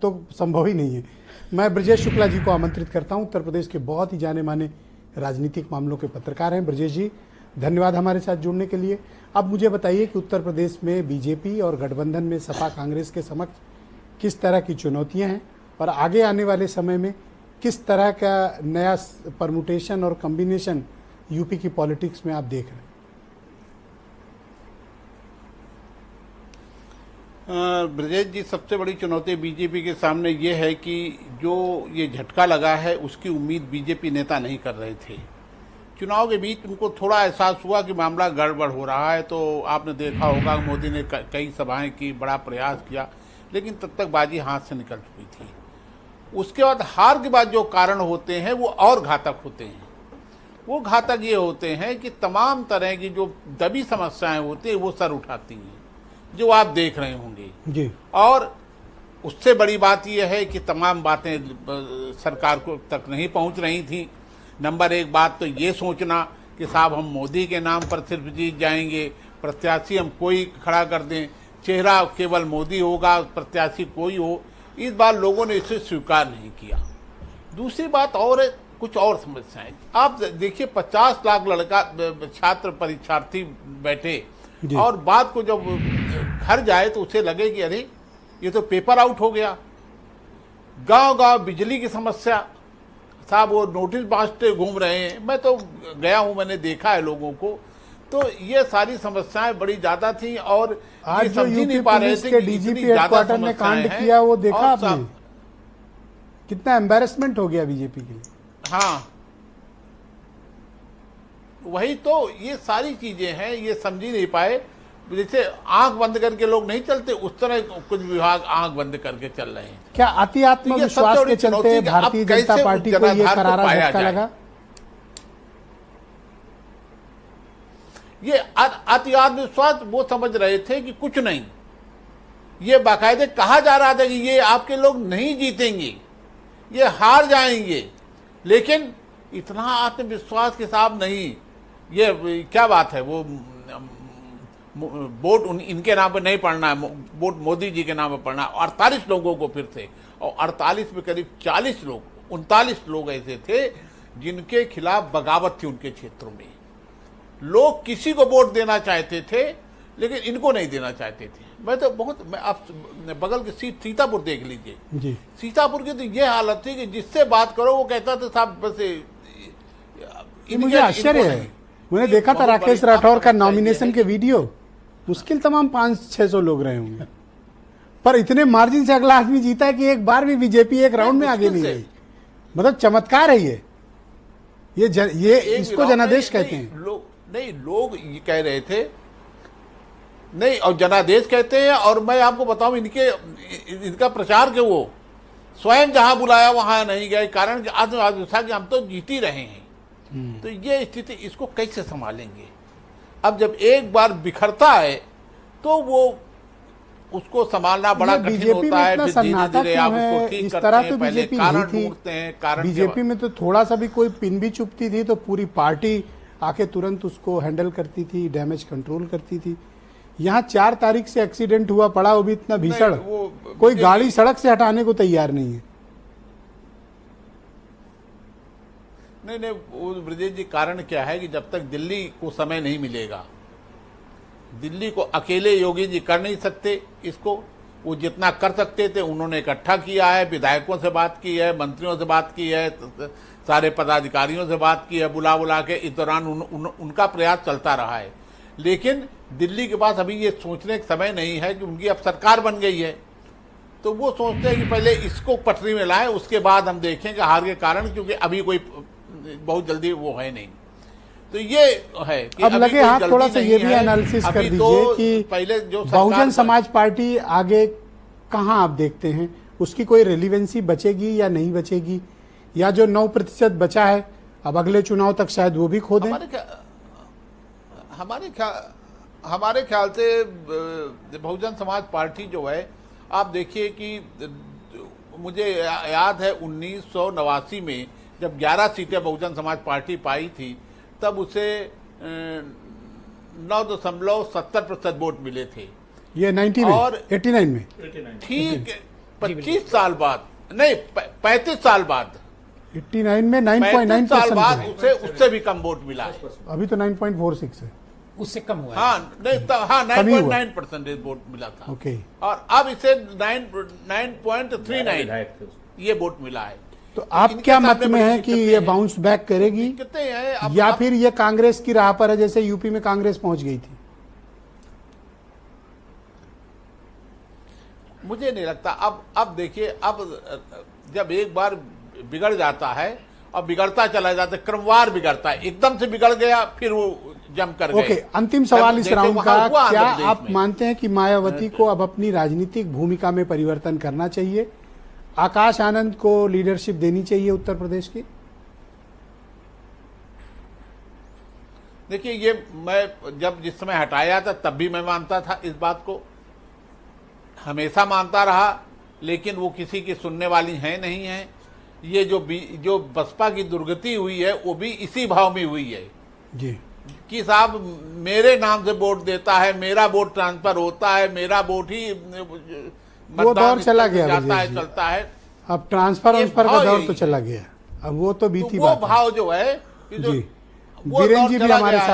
तो संभव ही नहीं है। मैं ब्रजेश शुक्ला जी को आमंत्रित करता हूं। उत्तर प्रदेश के बहुत ही जाने माने राजनीतिक मामलों के पत्रकार हैं। ब्रजेश जी, धन्यवाद हमारे साथ जुड़ने के लिए। अब मुझे बताइए कि उत्तर प्रदेश में बीजेपी और गठबंधन में सपा कांग्रेस के समक्ष किस तरह की चुनौतियां हैं और आगे आने वाले समय में किस तरह का नया परमुटेशन और कॉम्बिनेशन यूपी की पॉलिटिक्स में आप देख रहे हैं? ब्रजेश जी, सबसे बड़ी चुनौती बीजेपी के सामने ये है कि जो ये झटका लगा है उसकी उम्मीद बीजेपी नेता नहीं कर रहे थे। चुनाव के बीच उनको थोड़ा एहसास हुआ कि मामला गड़बड़ हो रहा है, तो आपने देखा होगा मोदी ने कई सभाएं की, बड़ा प्रयास किया, लेकिन तब तक बाजी हाथ से निकल चुकी थी। उसके बाद हार के बाद जो कारण होते हैं वो और घातक होते हैं। वो घातक ये होते हैं कि तमाम तरह की जो दबी समस्याएं होती हैं वो सर उठाती हैं, जो आप देख रहे होंगे जी। और उससे बड़ी बात यह है कि तमाम बातें सरकार को तक नहीं पहुंच रही थी। नंबर एक बात तो ये सोचना कि साहब हम मोदी के नाम पर सिर्फ जीत जाएंगे, प्रत्याशी हम कोई खड़ा कर दें, चेहरा केवल मोदी होगा, प्रत्याशी कोई हो, इस बार लोगों ने इसे स्वीकार नहीं किया। दूसरी बात और है, कुछ और समस्याएं आप देखिए, 50 लाख लड़का छात्र परीक्षार्थी बैठे और बात को जब घर जाए तो उसे लगे कि अरे ये तो पेपर आउट हो गया। गांव गांव बिजली की समस्या, साहब वो नोटिस बांटते घूम रहे हैं। मैं तो गया हूं, मैंने देखा है लोगों को। तो ये सारी समस्याएं बड़ी ज्यादा थी और आज ये जो समझ ही नहीं यूपी पा रहे पुलिस थे के कि डीजीपी इतनी ज्यादा हेडक्वार्टर ने कांड समस्याएं किया, वो देखा और आपने? कितना एम्बैरेसमेंट हो गया बीजेपी के लिए। हाँ, वही तो, ये सारी चीजें हैं, ये समझ ही नहीं पाए। जैसे आंख बंद करके लोग नहीं चलते, उस तरह कुछ विभाग आंख बंद करके चल रहे हैं। क्या अति आत्मविश्वास के चलते भारतीय जनता पार्टी को ये करारा झटका लगा? ये अति आत्मविश्वास वो समझ रहे थे कि कुछ नहीं, ये बाकायदे कहा जा रहा था कि ये आपके लोग नहीं जीतेंगे, ये हार जाएंगे, लेकिन इतना आत्मविश्वास के साथ नहीं। ये क्या बात है, वो वोट इनके नाम पर नहीं पड़ना है, वोट मोदी जी के नाम पर पड़ना है। 48 लोगों को फिर से, और 48 में करीब 40 लोग, 39 लोग ऐसे थे जिनके खिलाफ बगावत थी उनके क्षेत्रों में। लोग किसी को वोट देना चाहते थे लेकिन इनको नहीं देना चाहते थे। मैं आप बगल की सीट सीतापुर देख लीजिए जी। सीतापुर की तो ये हालत थी कि जिससे बात करो वो कहता था साहब बस मुझे आश्चर्य है, मैंने देखा था राकेश राठौर का नॉमिनेशन के वीडियो, मुश्किल तमाम 500-600 लोग रहे होंगे, पर इतने मार्जिन से अगला आदमी जीता है कि एक बार भी बीजेपी एक राउंड में आगे नहीं गई। मतलब चमत्कार है ये इसको जनादेश कहते हैं। लोग ये कह रहे थे नहीं, और जनादेश कहते हैं। और मैं आपको बताऊं, इनका प्रचार के वो स्वयं जहां बुलाया वहां नहीं गए, कारण आत्मविश्वास कि हम तो जीत ही रहे हैं। तो ये स्थिति, इसको कैसे संभालेंगे? अब जब एक बार बिखरता है तो वो उसको संभालना बड़ा कठिन होता है। फिर धीरे-धीरे आप उसको ठीक करते हैं, पहले कारण ढूंढते हैं। कारण बीजेपी में तो थोड़ा सा भी कोई पिन भी चुभती थी तो पूरी पार्टी आके तुरंत उसको हैंडल करती थी, डैमेज कंट्रोल करती थी। यहाँ 4 तारीख से एक्सीडेंट हुआ पड़ा, वो भी इतना भीषण, कोई गाड़ी सड़क से हटाने को तैयार नहीं है। नहीं, वो ब्रजेश जी, कारण क्या है कि जब तक दिल्ली को समय नहीं मिलेगा, दिल्ली को अकेले योगी जी कर नहीं सकते इसको। वो जितना कर सकते थे उन्होंने इकट्ठा किया है, विधायकों से बात की है, मंत्रियों से बात की है, सारे पदाधिकारियों से बात की है, बुला के। इस दौरान उनका प्रयास चलता रहा है, लेकिन दिल्ली के पास अभी ये सोचने का समय नहीं है कि उनकी अब सरकार बन गई है, तो वो सोचते हैं कि पहले इसको पटरी में लाएं, उसके बाद हम देखेंगे हार के कारण, क्योंकि अभी कोई बहुत जल्दी वो है नहीं। तो ये है कि अब लगे हाथ थोड़ा सा ये भी एनालिसिस कर दीजिए कि पहले जो बहुजन समाज पार्टी आगे कहां आप देखते हैं, उसकी कोई रेलिवेंसी बचेगी या नहीं बचेगी, या जो 9% बचा है अब अगले चुनाव तक शायद वो भी खो दें? हमारे ख्याल से बहुजन समाज पार्टी जो है, आप देखिए कि मुझे याद है 1989 में जब 11 सीटें बहुजन समाज पार्टी पाई थी, तब उसे 9.70% वोट मिले थे। ये 90 में, 89 में ठीक 25 साल बाद नहीं 35 साल बाद 89 में 35 साल बाद 9.9% उससे भी कम वोट मिला है। अभी तो 9.46 है। उससे कम हुआ है। हाँ नहीं हाँ कमी हुआ। 9.9% वोट मिला था ओके। और अब इसे 9.39 ये वोट मिला है। तो आप इनके क्या मत सामने में बड़ी है कि दिक्कतें ये हैं। बाउंस बैक करेगी दिक्कतें हैं अब या फिर ये कांग्रेस की राह पर है, जैसे यूपी में कांग्रेस पहुंच गई थी? मुझे नहीं लगता। अब देखिए, अब जब एक बार बिगड़ जाता है और बिगड़ता चला जाता है, क्रमवार बिगड़ता है, एकदम से बिगड़ गया फिर वो जम कर गए। ओके, अंतिम सवाल इस जैसे राउंड वहाँ का, हुआ क्या आंध्र प्रदेश आप में। मानते हैं कि मायावती को अब अपनी राजनीतिक भूमिका में परिवर्तन करना चाहिए? आकाश आनंद को लीडरशिप देनी चाहिए उत्तर प्रदेश की? देखिए, ये मैं जब जिस समय हटाया था तब भी मैं मानता था इस बात को, हमेशा मानता रहा, लेकिन वो किसी की सुनने वाली है नहीं है। ये जो बसपा की दुर्गति हुई है वो भी इसी भाव में हुई है जी, कि साहब मेरे नाम से वोट देता है, मेरा वोट ट्रांसफर होता है, मेरा वोट ही वो दौर चला गया जाता ब्रजेश है, जी। चलता है। अब ट्रांसफर ये का भाव दौर यही तो है। चला गया, अब वो तो बीती तो वो बात है। भाव जो है, कि जो जी, वो बीरेन दौर जी भी चला हमारे गया है। साथ